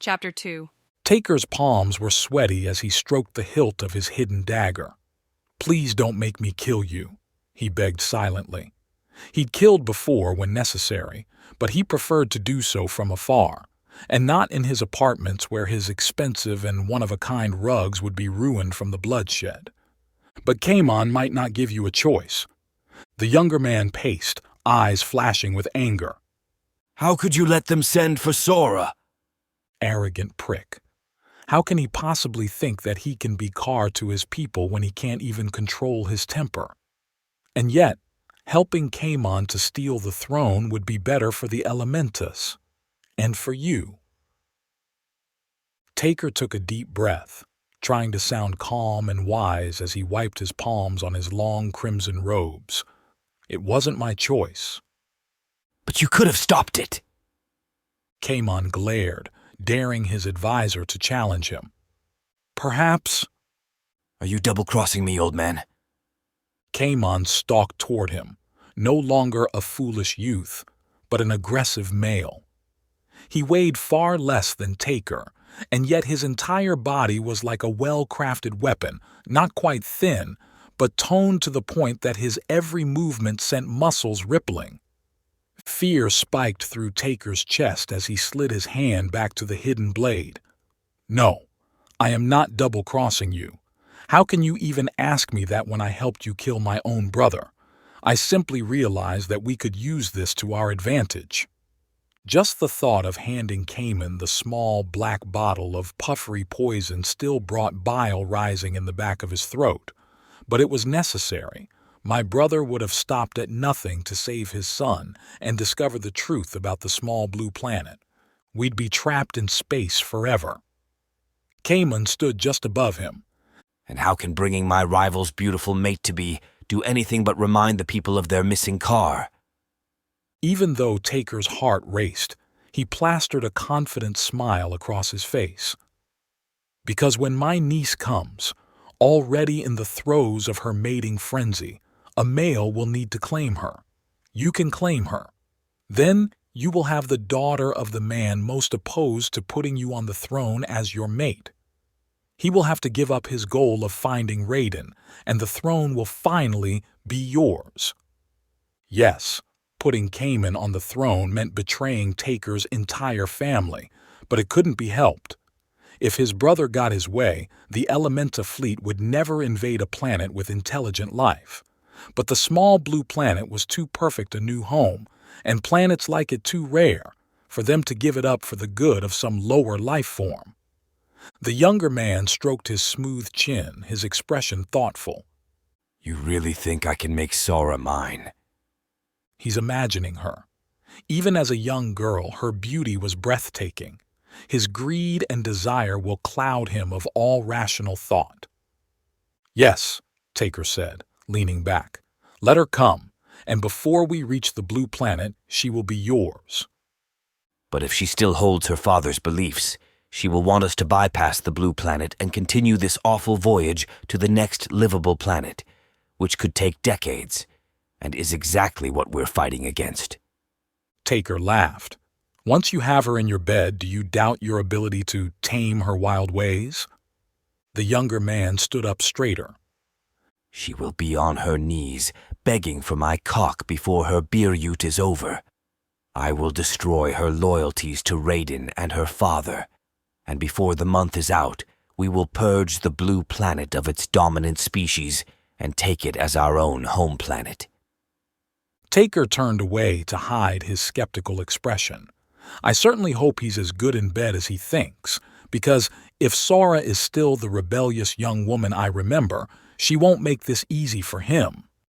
Chapter 2. Taker's palms were sweaty as he stroked the hilt of his hidden dagger. "Please don't make me kill you," he begged silently. He'd killed before when necessary, but he preferred to do so from afar, and not in his apartments where his expensive and one-of-a-kind rugs would be ruined from the bloodshed. But Kaimon might not give you a choice. The younger man paced, eyes flashing with anger. "How could you let them send for Saura?" Arrogant prick. How can he possibly think that he can be Car to his people when he can't even control his temper? And yet, helping Kaimon to steal the throne would be better for the Elementus. And for you. Taker took a deep breath, trying to sound calm and wise as he wiped his palms on his long crimson robes. "It wasn't my choice." "But you could have stopped it." Kaimon glared, daring his advisor to challenge him. "Perhaps." "Are you double-crossing me, old man?" Kaimon stalked toward him, no longer a foolish youth, but an aggressive male. He weighed far less than Taker, and yet his entire body was like a well-crafted weapon, not quite thin, but toned to the point that his every movement sent muscles rippling. Fear spiked through Taker's chest as he slid his hand back to the hidden blade. "No, I am not double-crossing you. How can you even ask me that when I helped you kill my own brother? I simply realized that we could use this to our advantage." Just the thought of handing Kaimon the small black bottle of puffery poison still brought bile rising in the back of his throat. But it was necessary. My brother would have stopped at nothing to save his son and discover the truth about the small blue planet. We'd be trapped in space forever. Kaimon stood just above him. "And how can bringing my rival's beautiful mate-to-be do anything but remind the people of their missing car?" Even though Taker's heart raced, he plastered a confident smile across his face. "Because when my niece comes, already in the throes of her mating frenzy, a male will need to claim her. You can claim her. Then you will have the daughter of the man most opposed to putting you on the throne as your mate. He will have to give up his goal of finding Raiden, and the throne will finally be yours." Yes, putting Kaimon on the throne meant betraying Taker's entire family, but it couldn't be helped. If his brother got his way, the Elementa fleet would never invade a planet with intelligent life. But the small blue planet was too perfect a new home, and planets like it too rare, for them to give it up for the good of some lower life form. The younger man stroked his smooth chin, his expression thoughtful. "You really think I can make Saura mine?" He's imagining her. Even as a young girl, her beauty was breathtaking. His greed and desire will cloud him of all rational thought. "Yes," Taker said, leaning back. "Let her come, and before we reach the blue planet, she will be yours." "But if she still holds her father's beliefs, she will want us to bypass the blue planet and continue this awful voyage to the next livable planet, which could take decades, and is exactly what we're fighting against." Taker laughed. "Once you have her in your bed, do you doubt your ability to tame her wild ways?" The younger man stood up straighter. "She will be on her knees, begging for my cock before her beer-ute is over. I will destroy her loyalties to Raiden and her father, and before the month is out, we will purge the blue planet of its dominant species and take it as our own home planet." Taker turned away to hide his skeptical expression. "I certainly hope he's as good in bed as he thinks, because if Saura is still the rebellious young woman I remember, she won't make this easy for him."